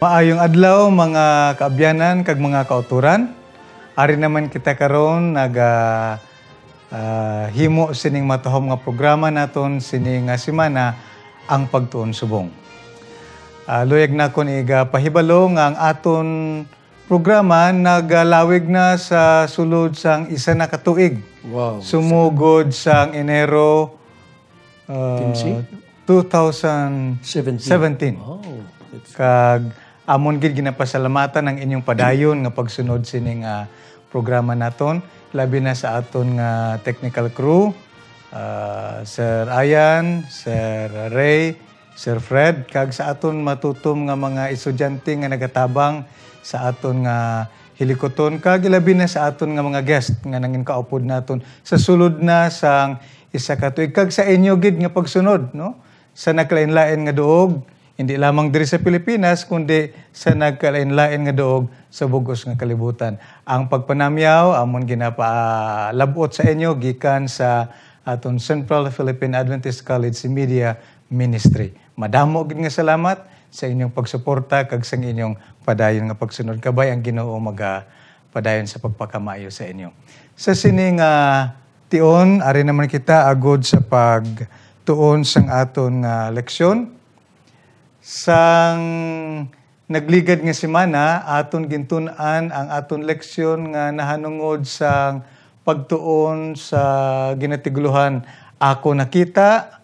Maayong adlaw mga kaabyanan kag mga kauturan. Ari naman kita karon himo sining matahom nga programa naton sining nga semana ang pagtuon subong. Luyag na kon igapahibalo nga ang aton programa nagalawig na sa sulod sang isa na ka tuig. Wow. Sumugod sang Enero 2017. Oh, Kag amon gid ginapasalamatan ang inyong padayon nga pagsunod sining programa naton, labi na sa aton nga technical crew, Sir Ayan, Sir Ray, Sir Fred, kag sa aton matutom nga mga estudyante nga nagatabang sa aton nga hilikoton, kag labi na sa aton nga mga guest nga nangin kaupod naton sa sulod na sang isa ka tuig, kag sa inyo gid nga pagsunod, no? Sa naglain-lain nga duog, hindi lamang diri sa Pilipinas, kundi sa nagkalain-lain nga duog sa bugos nga kalibutan. Ang pagpanamyaw, amon ginapalabot sa inyo, gikan sa aton Central Philippine Adventist College Media Ministry. Madamo gid nga salamat sa inyong pagsuporta kag sa inyong padayon nga pagsunod. Kabay ang Ginoo padayon sa pagpakamayo sa inyo. Sa sining tion, ari naman kita agod sa pagtuon sang aton leksyon. Sang nagligad nga semana, aton gintun-an ang aton leksyon nga nahanungod sang pagtuon sa ginatiguluhan. Ako nakita,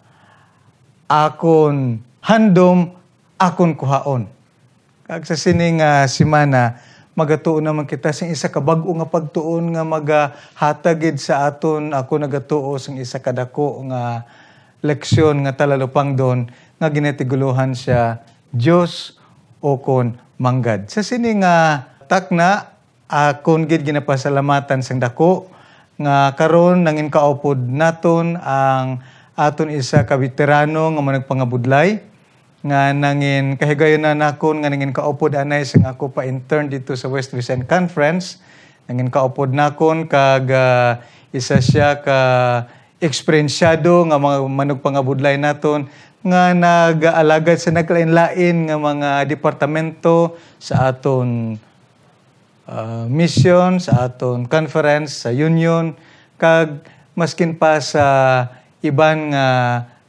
akon handom, akon kuhaon. Kag sa sining semana, magatuon naman kita sa isa ka bag-o nga pagtuon nga magahatagid sa aton. Ako nagatuo sang isa ka dako nga leksyon nga talalupang doon nga ginatiguluhan siya Diyos o kon manggad. Sa sining takna, akon gid ginapasalamatan sang dako nga karon nangin kaupod naton ang aton isa ka veterano nga managpangabudlay nga nangin kahigayon na nakon nga nangin kaupod anay sang ako pa intern dito sa West Vincent Conference. Nangin kaupod nakon kag isa siya ka eksperensyado nga mga managpangabudlay naton nga nag-aalagad sa naglain-lain nga mga departamento sa aton mission, sa aton conference, sa union, kag maskin pa sa iban nga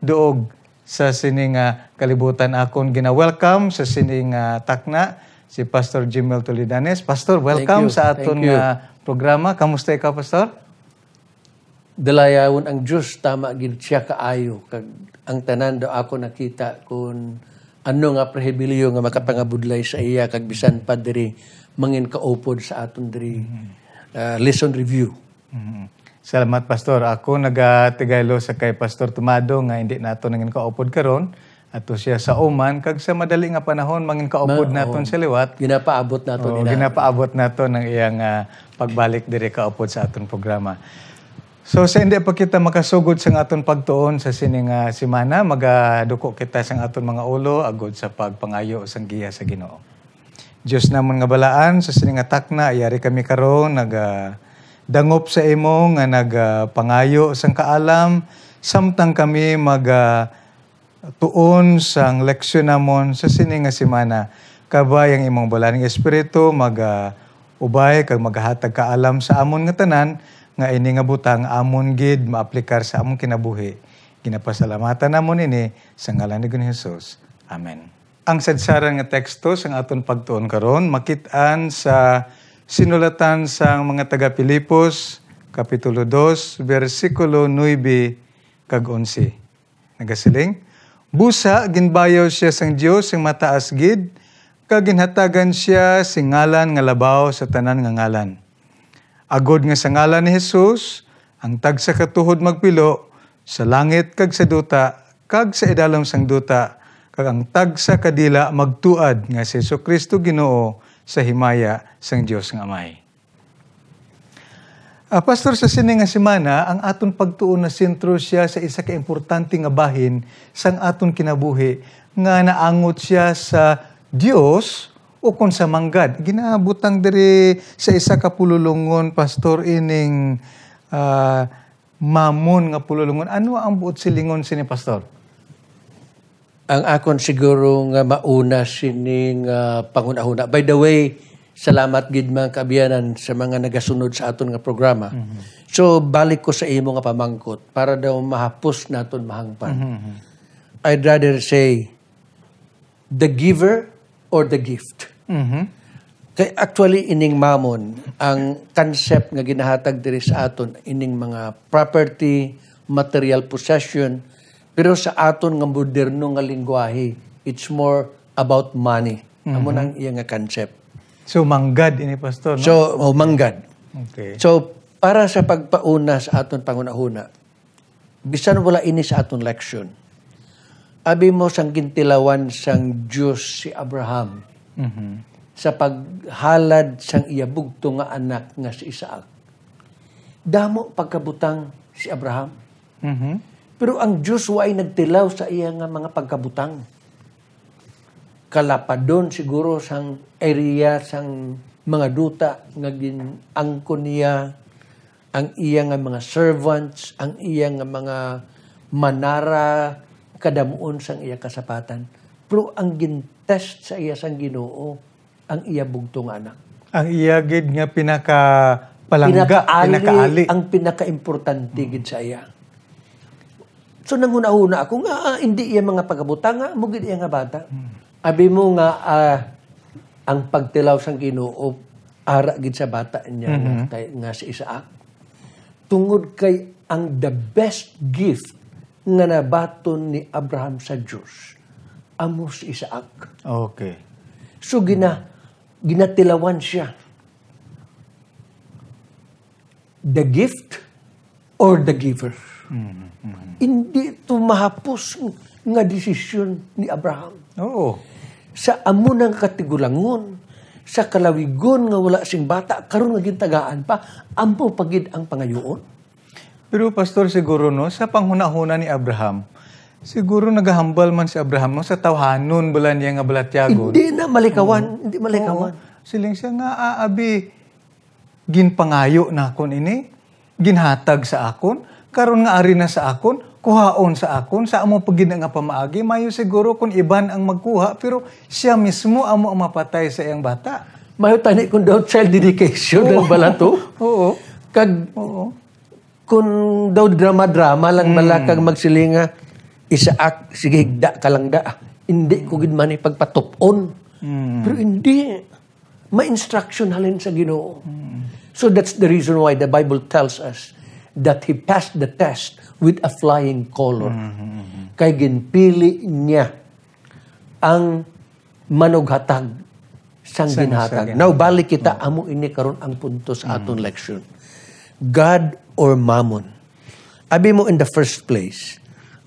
duog sa sining kalibutan. Akon gina-welcome sa sining takna si Pastor Jimel Toledanes. Pastor, welcome sa aton programa. Kamusta ikaw, Pastor? Dalayawon ang Diyos, tama gid siya kaayo. Kag ang tanan do ako nakita kung ano nga prehibilyo nga makapangabudlay sa iya, kag bisan pa diri mangin kaupod sa aton diri lesson review. Salamat, Pastor. Ako nagatigaylo sa kay Pastor Tumado nga hindi nato nangin kaupod karon. Ato siya sa Oman, kag sa madali nga panahon mangin kaupod naton sa liwat. Ginapaabot naton ginapaabot naton ang iyang pagbalik diri kaupod sa aton programa. So sa hindi pa kita makasugod sa aton pagtuon sa sining semana, magaduko kita sa aton mga ulo agod sa pagpangayo sang giya sa Ginoo. Dios namon nga balaan sa sining takna, ayari kami karon dangop sa imo nga nagpangayo sang kaalam samtang kami tuon sang leksyon namon sa sining semana. Kabay ang imong balaning espiritu ubay kag maghatag kaalam sa amon nga tanan nga ini nga butang amon gid maaplikar sa amon kinabuhi. Ginapasalamatan namon ini sa ngalan ni Hesus. Amen. Ang sadsaran nga teksto sang aton pagtuon karon makit-an sa sinulatan sang mga taga Pilipos kapitulo 2 bersikulo 9 kag 11. Nagasiling, busa ginbayaw siya sang Dios sing mataas gid kag ginhatagan siya sing ngalan nga labaw sa tanan nga ngalan. Agod nga sa ngalan ni Jesus, ang tagsa katuhod magpilo sa langit kag sa duta, kag sa idalom sang duta, kag ang tagsa kadila magtuad nga si Jesucristo Ginoo sa himaya sang Dios nga Amay. Pastor, sa sining nga semana, ang aton pagtuon na sentro siya sa isa ka importante nga bahin sang aton kinabuhi nga naangot siya sa Dios o kung sa manggad. Ginabutang diri sa isa ka pululungon, Pastor, ining mamon nga pululungon. Ano ang buot silingon sini, Pastor? Ang akon siguro nga mauna sining panghuna-huna. By the way, salamat gid mga kabiyanan sa mga nagasunod sa aton nga programa. So balik ko sa imo nga pamangkot para daw mahapos naton mahangpan. I'd rather say the giver or the gift. Kay actually ining mamon ang concept nga ginahatag diri sa aton ining mga property, material possession, pero sa aton nga moderno nga lingwahe, it's more about money. Amo nang iya nga concept. So, manggad ini, Pastor, no? So, manggad. Okay. So, para sa pagpauna sa aton pangunahuna, bisan wala ini sa aton leksyon, abi mo sang gintilawan sang Diyos si Abraham sa paghalad sang iya bugto nga anak nga si Isaac. Damo pagkabutang si Abraham. Pero ang Diyos ay nagtilaw sa iya nga mga pagkabutang. Kalapadon siguro sang area sang mga duta nga ginangkon niya ang iya nga mga servants, ang iya nga mga manara kadamuon sang iya kasapatan. Pero ang gintest sa iya sang Ginoo ang iya bugto nga anak. Ang iya gid nga pinakaali. Ang pinaka-importante gid sa iya. So nanghuna-huna ako nga hindi iya mga pagabutang nga mugid iya nga bata. Abi mo nga ang pagtilaw sang Ginoo ara gid sa bata niya nga si Isaac. Tungod kay ang the best gift nga nabaton ni Abraham sa Dios amo si Isaac. Okay. So ginatilawan siya. The gift or the giver. Hindi ito mahapos nga desisyon ni Abraham. Oo. Sa amo ng katigulangon, sa kalawigon nga wala sing bata, karon nga gintagaan pa, ampo pagid ang pangayoon. Pero Pastor, siguro no, sa panghuna-huna ni Abraham, siguro nagahambal man si Abraham no, sa tawhanon bala niya nga balatyagon. Hindi na malikawan, hindi malikawan. Siling siya nga aabi, ginpangayo na akon ini, ginhatag sa akon, karon nga ari na sa akon, kuhaon sa akon, sa amo pagid nga pamaagi, mayo siguro kung iban ang magkuha, pero siya mismo amo ang mapatay sa iyang bata. Mayo tani kung daw child dedication ng balato. Oo. Kung daw drama-drama lang malakag magsilinga, Isaac, sige higda ka lang da. Hindi ko gid man ipagpatupon. Pero hindi. May instruction halin sa Ginoo. So that's the reason why the Bible tells us that he passed the test with a flying color. Kay ginpili niya ang manughatag sang ginhatag. Now, balik kita, amo ini karon ang punto sa aton leksyon. God or mammon. Abi mo in the first place,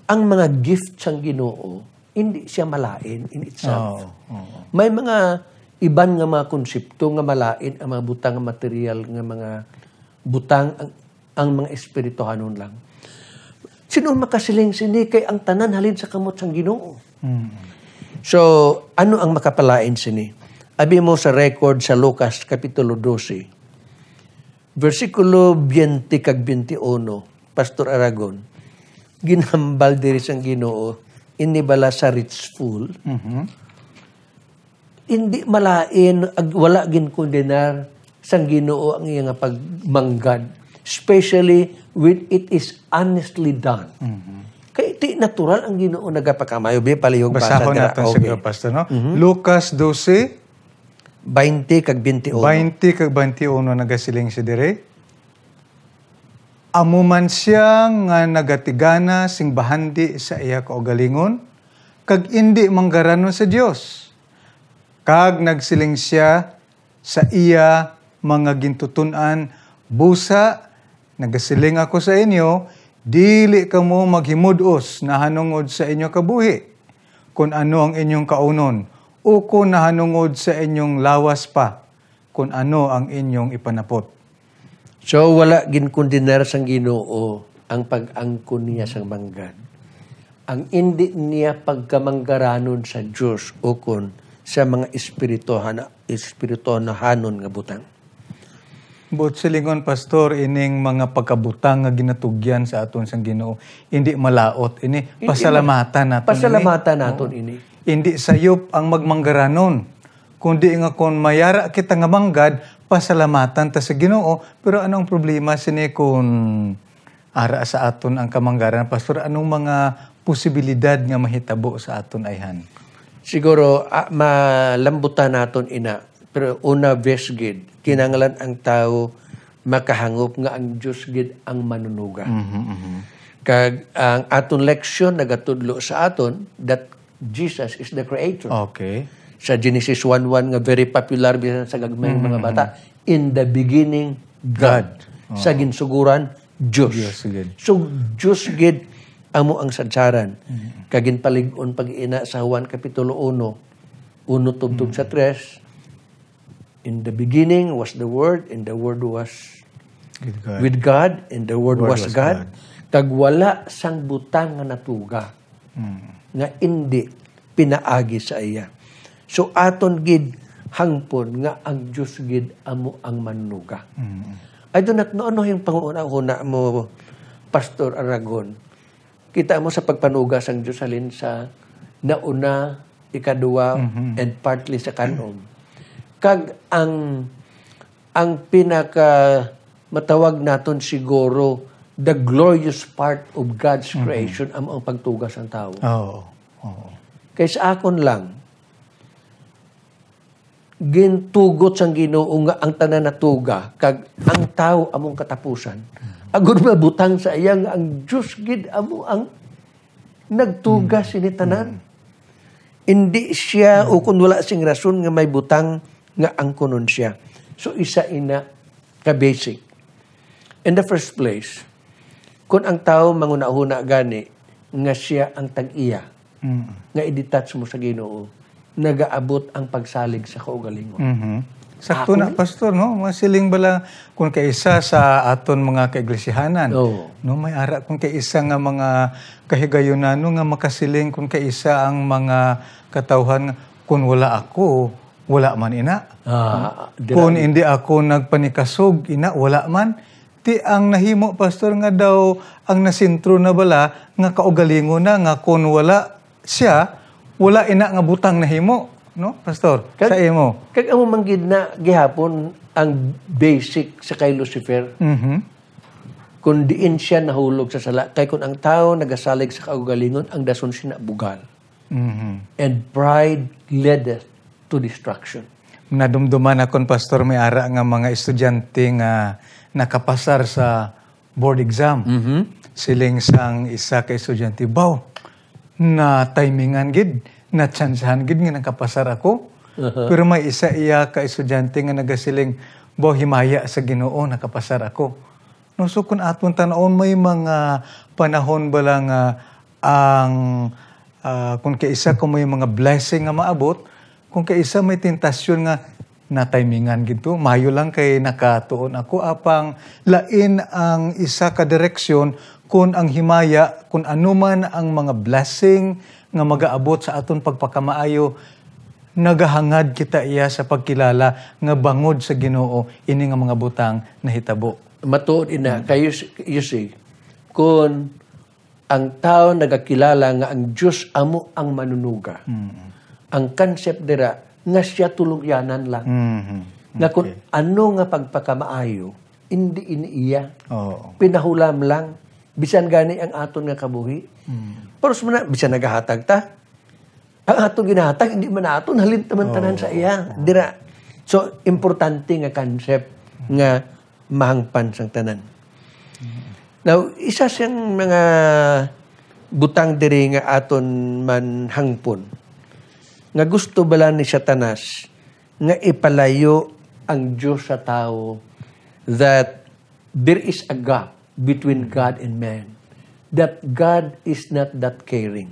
ang mga gift sang Ginoo, hindi siya malain in itself. May mga iban nga mga konsepto nga malain ang mga butang nga material nga mga butang ang mga espirituhanon lang. Sino makasiling sini kay ang tanan halin sa kamot sang Ginoo? So, ano ang makapalain sini? Abi mo sa record sa Lucas Kapitulo 12, versikulo 20 kag 21, Pastor Aragon, ginhambal diri sang Ginoo, inibala sa rich fool, hindi malain, wala ginkondenar sang Ginoo ang iya nga pagmanggad, especially when it is honestly done. Kaya iti natural ang Ginoo nagapakamayo. Palihog basa ko natin siguro, Pastor, no? Lucas 12, 20 kag 21. 20 kag 21 nagasiling si dire. Amo man siya nga nagatigana sing bahandi sa iya kaugalingon, kag indi manggaranon sa Dios. Kag nagsiling siya sa iya mga gintutunan, busa, nagasiling ako sa inyo, dili kamo maghimudos na hanungod sa inyo kabuhi, kung ano ang inyong kaunon, o kung nahanungod sa inyong lawas pa, kung ano ang inyong ipanapot. So, wala ginkondenar sang Ginoo ang pag-angkon niya sang manggad. Ang hindi niya pagkamanggaranon sa Diyos o kun sa mga espirituhanon nga butang. But silingon, Pastor, ining mga pagkabutang nga ginatugyan sa aton sang Ginoo, hindi malaot. Ini pasalamatan naton. Pasalamatan naton ini. Hindi sayop ang magmanggaranon. Kundi nga kung mayara kita nga manggad, pasalamatan ta sa Ginoo. Pero anong problema sini kung ara sa aton ang kamanggaran? Pastor, anong mga posibilidad nga mahitabo sa aton ayhan? Siguro, malambutan naton ina. Pero una, vesgid, kinanglan ang tao makahangop nga ang Diyos gid ang manunuga. Kag ang aton leksyon nagatudlo sa aton that Jesus is the Creator. Okay. Sa Genesis 1:1 nga very popular bisan sa gagmayng mga bata, in the beginning, God. Sa ginsuguran, Diyos. So, Diyos gid amo ang sadsaran. Kagin palig-on pag-ina sa Juan Kapitulo 1, 1 tubtub sa 3, in the beginning was the Word, and the Word was with God, and the Word was God. Kag wala sang butang nga natuga, nga hindi pinaagi sa iya. So aton gid hangpon nga ang Diyos gid amo ang manunuga. I do not know ano yung panguna-una mo, Pastor Aragon. Kita mo sa pagpanuga sang Diyos halin sa nauna, ikaduwa, and partly sa kanom. Kag ang pinaka matawag naton siguro the glorious part of God's creation ang pagtugas ng tao. Kaya sa akon lang gintugot sang Ginoo nga ang tanan natuga kag ang tao among katapusan. Agud mabutang sa iya nga ang Dios gid amo ang nagtugas ini tanan. Hindi siya o kun wala sing rason nga may butang nga ang kunon siya. So, isa ina ka-basic. In the first place, kung ang tao manguna-una gani, nga siya ang tag-iya, nga i-detach mo sa Ginoo, nagaabot ang pagsalig sa kaugalingon. Sakto na, Pastor, no? Masiling bala kung kaisa sa aton mga kaiglesihanan. No, may ara kung kaisa nga mga kahigayonan nga makasiling kung kaisa ang mga katawhan kung wala ako, wala man ina. Kung hindi ako nagpanikasog, ina, wala man. Ti ang nahimo, Pastor, nga daw ang nasintro na bala, nga kaugalingon na, nga kung wala siya, wala ina nga butang nahimo. No, Pastor? Sa imo. Kag amo manggid na gihapon ang basic sa kay Lucifer. Kung diin siya nahulog sa sala. Kay kung ang tao nagasalig sa kaugalingon, ang dason siya bugal. And pride leadeth to destruction. Nadumduman akong, Pastor, may ara nga mga estudyante nga nakapasar sa board exam. Siling sang isa ka estudyante, baw, na timingan gid, na tsansahan gid nga nakapasar ako. Pero may isa iya ka estudyante nga nagasiling, baw, himaya sa Ginoo, nakapasar ako. No, so kung aton tanaon, may mga panahon bala nga ang kung kaisa kung may mga blessing nga maabot, kung kaisa may tentasyon nga na-timingan gito, mayo lang kay nakatuon ako apang lain ang isa ka direksyon kung ang himaya, kung anuman ang mga blessing nga magaabot sa aton pagpakamaayo, nagahangad kita iya sa pagkilala nga bangod sa Ginoo ini nga mga butang nahitabo. Matuod ina, kayo you see, kung ang tao nagakilala nga ang Diyos amo ang manunuga, ang concept dira nga siya tulungyanan lang. Nga kung ano nga pagpakamaayo, hindi iniiya. Pinahulam lang. Bisan gani ang aton nga kabuhi. Pero bisan nagahatag ta, ang aton ginahatag, hindi man aton, halin taman-tanan sa iya. Dira. So, importante nga concept nga mahangpan sang tanan. Now, isa siyang mga butang diri nga aton man hangpon. Nga gusto bala ni Satanas nga ipalayo ang Diyos sa tao that there is a gap between God and man. That God is not that caring.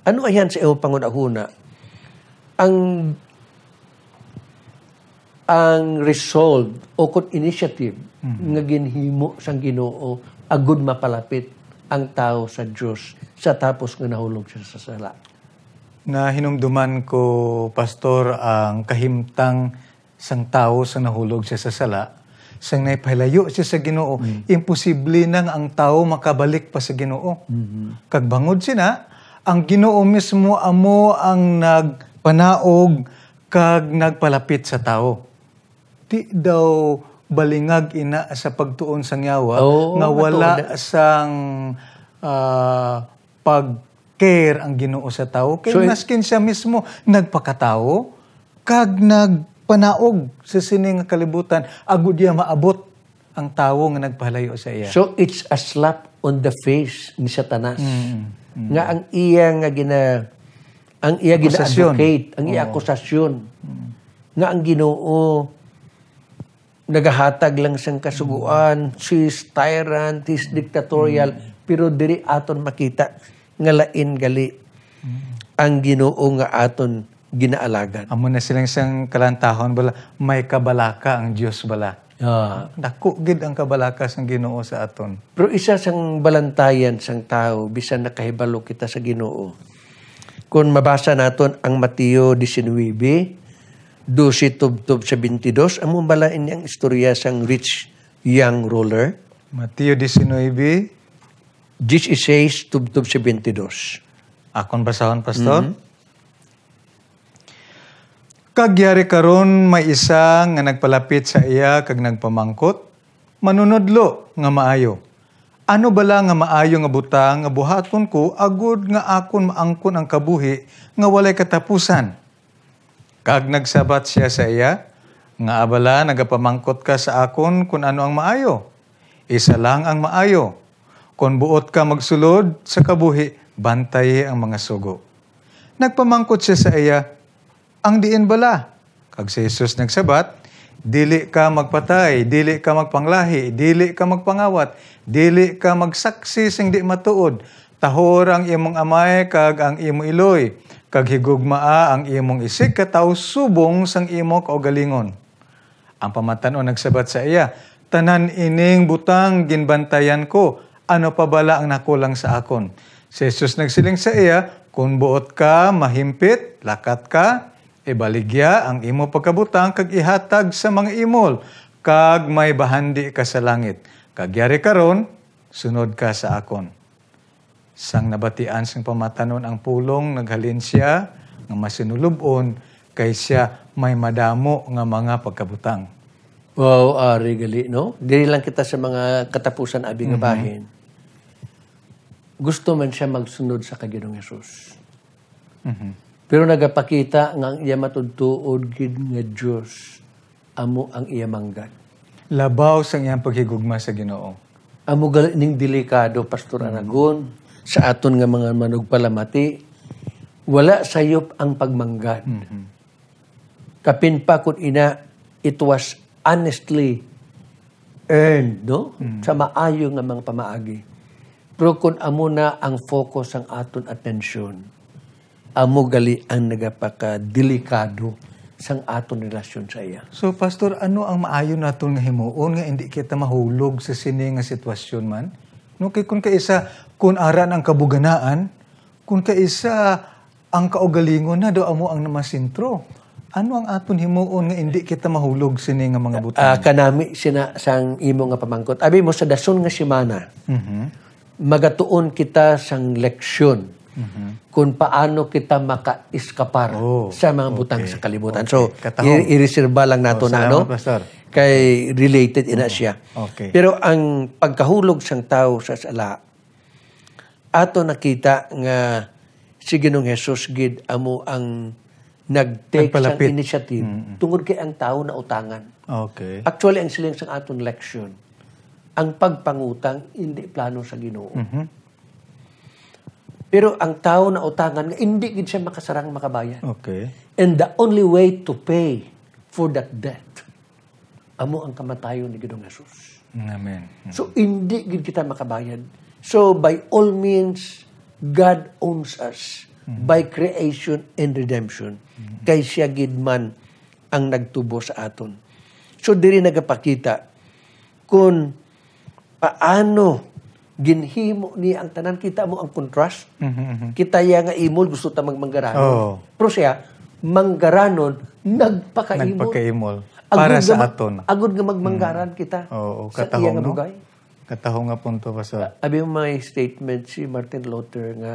Ano ayan sa iyong pangunahuna? Ang resolve o kung initiative nga ginhimo sang Ginoo agud mapalapit ang tao sa Diyos sa tapos nga nahulog siya sa sala. Na hinumduman ko, Pastor, ang kahimtang sang tao sa nahulog siya sa sala, sang naipahilayo siya sa Ginoo, imposible na nga ang tao makabalik pa sa Ginoo. Kag bangod sina, ang Ginoo mismo amo ang nagpanaog kag nagpalapit sa tao. Di daw balingag ina sa pagtuon sang yawa nga wala sang pag-care ang Ginoo sa tao. Kaya maskin siya mismo nagpakatao kag nagpanaog sa sining kalibutan agud diya maabot ang tawo nga nagpahalayo sa iya. So it's a slap on the face ni Satanas. Nga ang iya nga gina-advocate, ang iya akusasyon. Nga ang Ginoo nagahatag lang siyang kasuguan, she's tyrant, he's dictatorial, pero diri aton makita nga lain gali ang Ginoo nga aton ginaalagan. Amo na silang isang kalantahon bala, may kabalaka ang Dios bala. Dako gid ang kabalaka sang Ginoo sa aton. Pero isa sang balantayan sang tao bisan nakahibalo kita sa Ginoo. Kung mabasa naton ang Mateo 19, 12 tubtob sa 22, amo balain niyang istorya sang rich young ruler. Mateo 19, 16 tubtob sa 22. Akon basahon, Pastor. Kagyari karon may isa nga nagpalapit sa iya kag nagpamangkot, manunodlo nga maayo. Ano bala nga maayo nga butang nga buhaton ko agud nga akon maangkon ang kabuhi nga walay katapusan. Kag nagsabat siya sa iya, nga abala nagapamangkot ka sa akon kung ano ang maayo. Isa lang ang maayo. Kung buot ka magsulod sa kabuhi, bantay ang mga sugo. Nagpamangkot siya sa iya, ang diin bala. Kag si Jesus nagsabat, dili ka magpatay, dili ka magpanglahi, dili ka magpangawat, dili ka magsaksi sing di matuod, tahor ang imong amay kag ang imong iloy, kag higugmaa ang imong isig kataw subong sang imo kaugalingon. Ang pamatanon nagsabat sa iya, tanan ining butang ginbantayan ko, ano pa bala ang nakulang sa akon? Si Jesus nagsiling sa iya, kung buot ka, mahimpit, lakat ka, ibaligya ang imo pagkabutang kag ihatag sa mga imol, kag may bahandi ka sa langit. Kagyari karon, sunod ka sa akon. Sang nabatian sang pamatanon ang pulong, naghalin siya, nga masinulubon, kay siya may madamo nga mga pagkabutang. Wow, regali, no? Dili lang kita sa mga katapusan abi nga bahin. Gusto man siya magsunod sa Ginoong Hesus. Pero nagapakita nga ang iya matudtuod gid nga Dios amo ang iya manggad. Labaw sang iyang paghigugma sa Ginoo. Amo ning delikado, Pastor Anagon, sa aton nga mga manugpalamati, wala sayop ang pagmanggad. Kapin pa kun ina, it was honestly earned, no? Sa maayo nga mga pamaagi. Pero kung amo na ang focus ang aton atensyon, amo gali ang nagapaka-delikado sang aton relasyon sa iya. So, Pastor, ano ang maayo naton nga himuon nga hindi kita mahulog sa sini nga sitwasyon man? No, kay kung kaisa, kung aran ang kabuganaan, kung kaisa ang kaugalingon na, do amo ang namasintro. Ano ang aton himuon nga hindi kita mahulog sini nga mga butang? Kanami sina sang imo nga pamangkot. Abi mo sa dason nga semana, magatuon kita sang leksyon kung paano kita maka-iskapar sa mga butang sa kalibutan. So, i-reserva lang nato na, no? Kay related ina siya. Pero ang pagkahulog sang tao sa sala, ato nakita nga si Ginoong Hesus gid amo ang nag-take sang initiative tungod kay ang tao na utangan. Actually, ang siling sang aton leksyon, ang pagpangutang hindi plano sa Ginoo. Pero ang tao na utangan, hindi gid siya makasarang makabayan. And the only way to pay for that debt, amo ang kamatayon ni Ginoong Hesus. Amen. So, hindi gid kita makabayad. So, by all means, God owns us by creation and redemption. Kay siya gid man ang nagtubo sa aton. So, diri nagapakita kung paano ginhimo ni ang tanan, kita mo ang contrast. Kita ya nga imol gusto ta magmanggaranon. Pero siya manggaranon nagpakaimol. para sa aton. Agud nga magmanggaran kita Oo, sa iya katahong nga no. bugay. Katahong nga punto, Pastor. Abi mo may statement si Martin Luther nga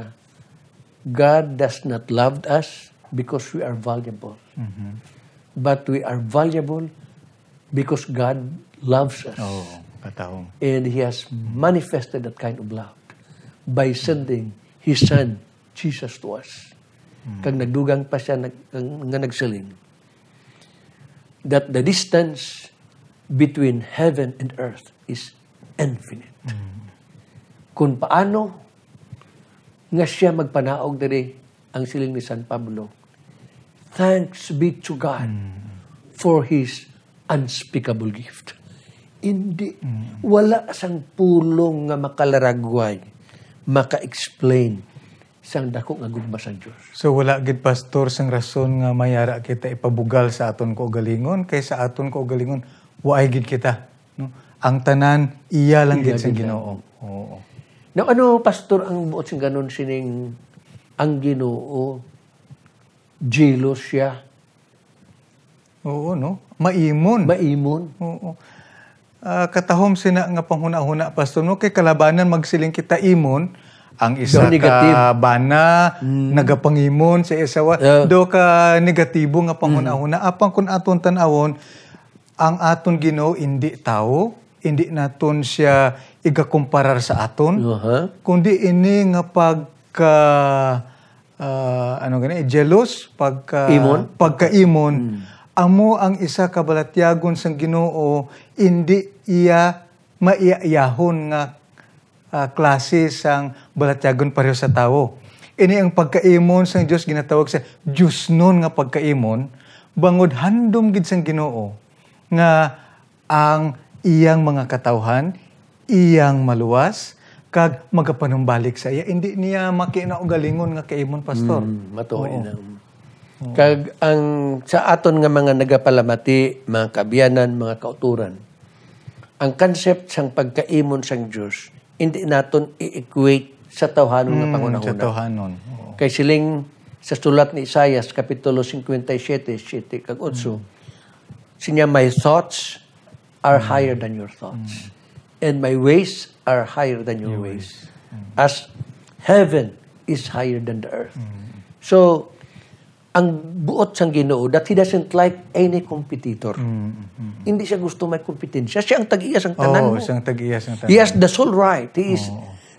God does not love us because we are valuable. But we are valuable because God loves us. Oo, katahong. And He has manifested that kind of love by sending His Son, Jesus, to us. Kag nagdugang pa siya nga nagsiling that the distance between heaven and earth is infinite. Kung paano nga siya magpanaog diri ang siling ni San Pablo, thanks be to God for His unspeakable gift. Hindi, wala sang pulong nga makalaragway, maka-explain sang dako nga gugma sang Dios. So wala gid pastor sang rason nga mayara kita ipabugal sa aton kaugalingon kay sa aton kaugalingon waay gid kita, no? Ang tanan iya lang gid sang Ginoo. Oo. Now ano pastor ang buot sing ganon sining ang Ginoo jealous siya, Oo, no? Maimon. maimon. Oo. Katahom sina nga panghuna-huna pastor no kay kalabanan magsiling kita imon ang isa Do negative. ka bana nagapangimon sa isawa do ka negatibo nga panghuna-huna apang kun aton tan-awon ang aton Ginoo hindi tao, hindi naton siya igakumparar sa aton, kundi ini nga pagka jealous, pagkaimon, amo ang isa ka balatyagon sang Ginoo, hindi iya maiayahon nga klase sang balatyagon pareho sa tao. Ini ang pagkaimon sang Dios ginatawag sa Diyos nun nga pagkaimon, bangod handom gid sang Ginoo nga ang iyang mga katawhan, iyang maluwas, kag magapanumbalik sa iya. Hindi niya makinaugalingon nga kaimon, pastor. Matuoy na. Kag ang sa aton nga mga nagapalamati, mga kabiyanan, mga kauturan, ang concept sang pagkaimon sang Dios hindi naton i-equate sa tawhanon nga pangunahuna. Sa tawhanon. Kay siling sa sulat ni Isaias kapitulo 57, 7 kag 8, sinya my thoughts are higher than your thoughts and my ways are higher than your ways. As heaven is higher than the earth. So ang buot sang Ginoo that He doesn't like any competitor. Hindi siya gusto may kompetensya. Siya ang tag-iya sang tanan mo. Siyang tag-iya sang tanan. He has the sole right. He is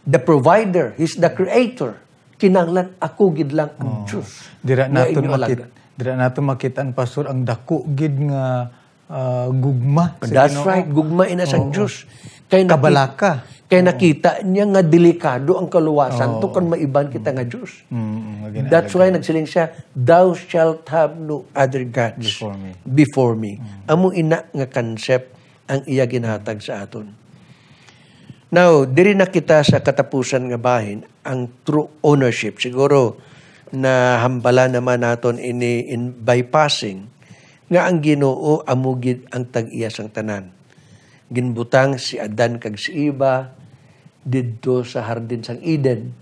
the provider. He's the creator. Kinanglan ako gid lang ang Diyos. Dira nato makitaan pastor ang dako gid nga gugma. That's right. Gugma ina sang Diyos. Kabalaka. Kaya nakita niya nga delikado ang kaluwasan to kan maiban kita nga Diyos. That's why nagsiling siya, thou shalt have no other gods before me. Amo ina nga concept ang iya ginhatag sa aton. Now, diri na kita sa katapusan nga bahin ang true ownership. Siguro na hambala naman naton ini in bypassing nga ang Ginoo amo gid ang tag-iya sang tanan. Ginbutang si Adan kag si Eva didto sa hardin sang Eden.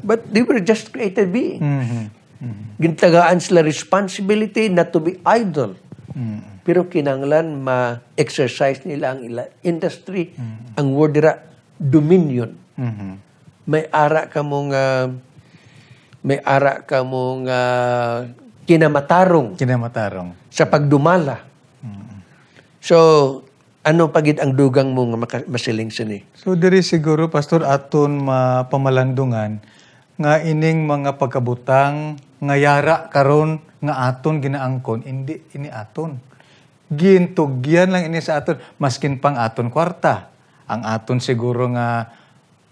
But they were just created beings. Gintagaan sila responsibility not to be idle. Pero kinanglan ma-exercise nila ang industry. Ang word dira, dominion. May ara ka mong kinamatarong sa pagdumala. So, ano pagid ang dugang mo nga masiling sini? So diri siguro pastor aton mapamalandungan nga ining mga pagkabutang nga yara karon nga aton ginaangkon hindi ini aton. Gintugyan lang ini sa aton maskin pang aton kwarta. Ang aton siguro nga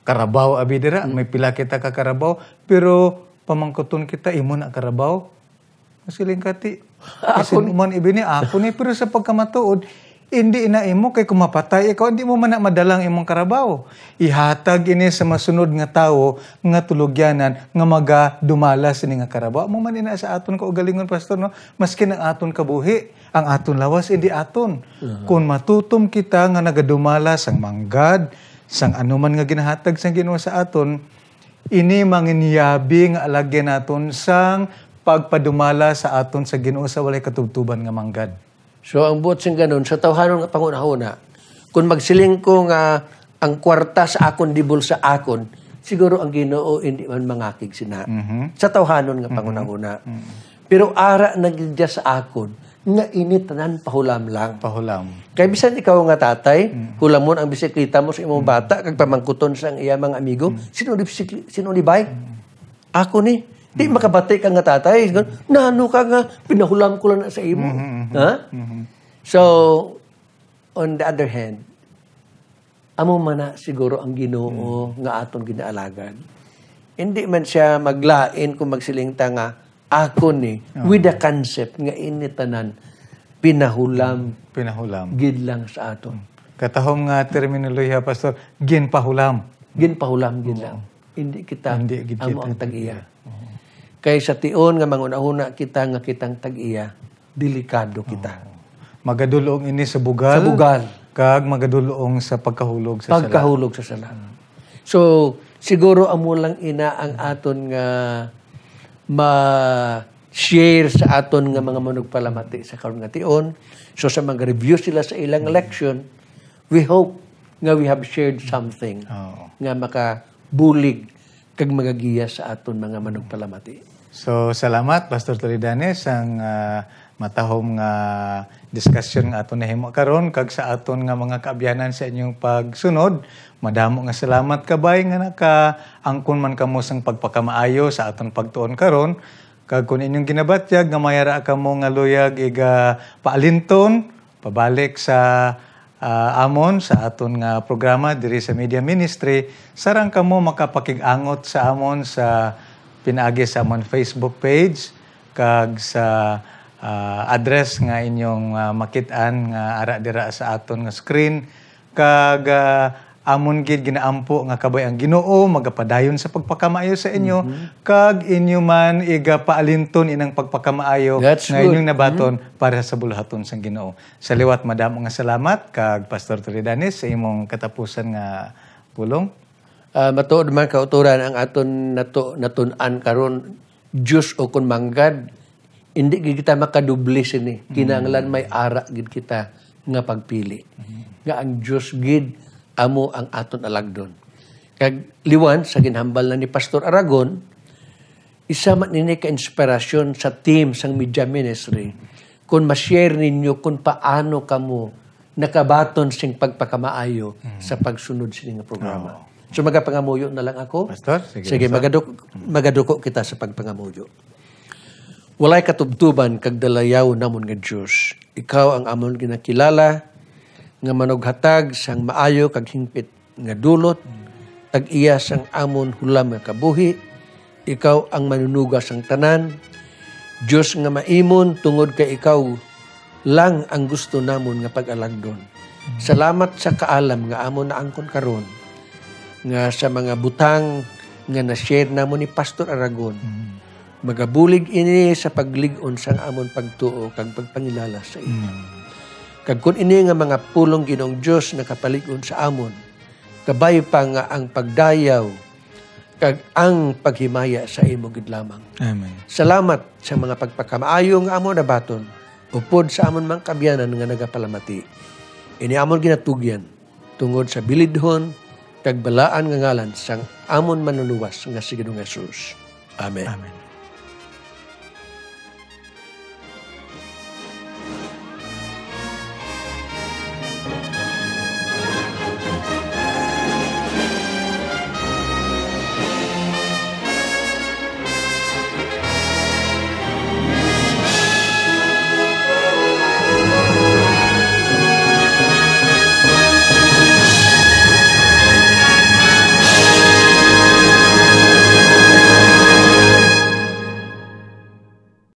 karabaw abi dira may pila kita ka karabaw pero pamangkuton kita imo na karabaw. Masiling kati kasi man ibini ako ni pero sa pagkamatuod hindi ina imo kay kumapatay ikaw hindi mo man na madalang imong karabaw. Ihatag ini sa masunod nga tawo nga tulogyanan nga magadumala sini nga karabaw. Mo man ina sa aton kaugalingon pastor no. Maski ang aton kabuhi, ang aton lawas hindi aton. Kung matutom kita nga nagadumala sang manggad, sang anuman nga ginahatag sang Ginoo sa aton, ini manginyabi nga alagyan naton sang pagpadumala sa aton sa Ginoo sa walay katubtuban nga manggad. So ang buot sing ganun sa tawhanon nga pangunahuna, kung magsiling ko nga ang kwarta sa akon di bulsa akon, siguro ang Ginoo hindi man mangakig sina. Sa tawhanon nga pangunahuna. Pero ara nagidya sa akon nga ini tanan pahulam lang. Pahulam. Kaya bisan ikaw nga tatay, hulamon ang bisikleta mo sa imong bata kag pamangkuton sa iya mga amigo, sino di bike? Ako ni. Di makabatay ka nga tatay. Nano ka nga, pinahulam ko lang na sa imo. Ha? So, on the other hand, amo man na siguro ang Ginoo nga aton ginaalagan. Hindi man siya maglain kung magsilingta nga ako ni with the concept nga initanan pinahulam gid lang sa aton. Katahom nga terminolohiya, Pastor, ginpahulam gid lang. Hindi kita amo ang tag-iya. Kay sa tion nga mangunahuna kita nga kitang tag-iya, delikado kita. Magadulong ini sa bugal. Sa bugal. Kag magadulong sa pagkahulog sa sala. Pagkahulog sa sala. So, siguro amo lang ina ang aton nga ma-share sa aton nga mga manugpalamati sa karon nga tion. So, sa mga review sila sa ilang election, we hope nga we have shared something nga makabulig kag magagiya sa aton mga manugpalamati. So, salamat, Pastor Toledanes, ang matahom nga discussion nga aton nahimo karon kag sa aton nga mga kaabyanan sa inyong pagsunod. Madamo nga salamat kabay nga nakaangkon man kamo sang pagpakamaayo sa aton pagtuon karon. Kag kun inyong ginabatyag nga mayara kamo nga luyag iga paalinton pabalik sa amon sa aton nga programa diri sa Media Ministry, sarang kamo makapakig-angot sa amon sa pinaagi sa amon Facebook page kag sa address nga inyong makit-an nga ara dira sa aton nga screen kag amon gid ginaampo nga kabay ang Ginoo magapadayon sa pagpakamaayo sa inyo kag inyo man iga paalinton inang pagpakamaayo nga inyong nabaton para sa buluhaton sang Ginoo. Sa liwat madamo nga salamat kag Pastor Toledanes sa imong katapusan nga pulong. Matuod man kauturan ang aton natun-an karon Diyos o kun manggad, hindi gid kita makadubli sini. Kinahanglan may ara gid kita nga pagpili. Nga ang Diyos gid amo ang aton alagdon. Kag liwan sa ginhambal na ni Pastor Aragon, isa man nini ka inspirasyon sa team sang Media Ministry kung ma-share ninyo kung paano kamo nakabaton sing pagpakamaayo sa pagsunod sining programa. So magapangamuyo na lang ako. Pastor, sige magaduko kita sa pagpangamuyo. Walay katubtuban kag dalayaw namon nga Dios. Ikaw ang amon ginakilala nga manughatag sang maayo kag hingpit nga dulot, tag-iya sang amon hulam nga kabuhi. Ikaw ang manunuga sang tanan. Dios nga maimon tungod kay ikaw lang ang gusto namon nga pag-alagdon. Salamat sa kaalam nga amon naangkon karon nga sa mga butang nga na-share namon ni Pastor Aragon. Magabulig ini sa paglig-on sang amon pagtuo kag pagpangilala sa iyo. Kag kun ini nga mga pulong Ginoong Dios nakapalig-on sa amon, kabay pa nga ang pagdayaw kag ang paghimaya sa imo gid lamang. Amen. Salamat sa mga pagpakamaayo nga amon nabaton upod sa amon mang kabyanan nga nagapalamati. Ini amon ginatugyan tungod sa bilidhon kag balaan nga ngalan sang amon manuluwas nga si Ginoong Hesus. Amen. Amen.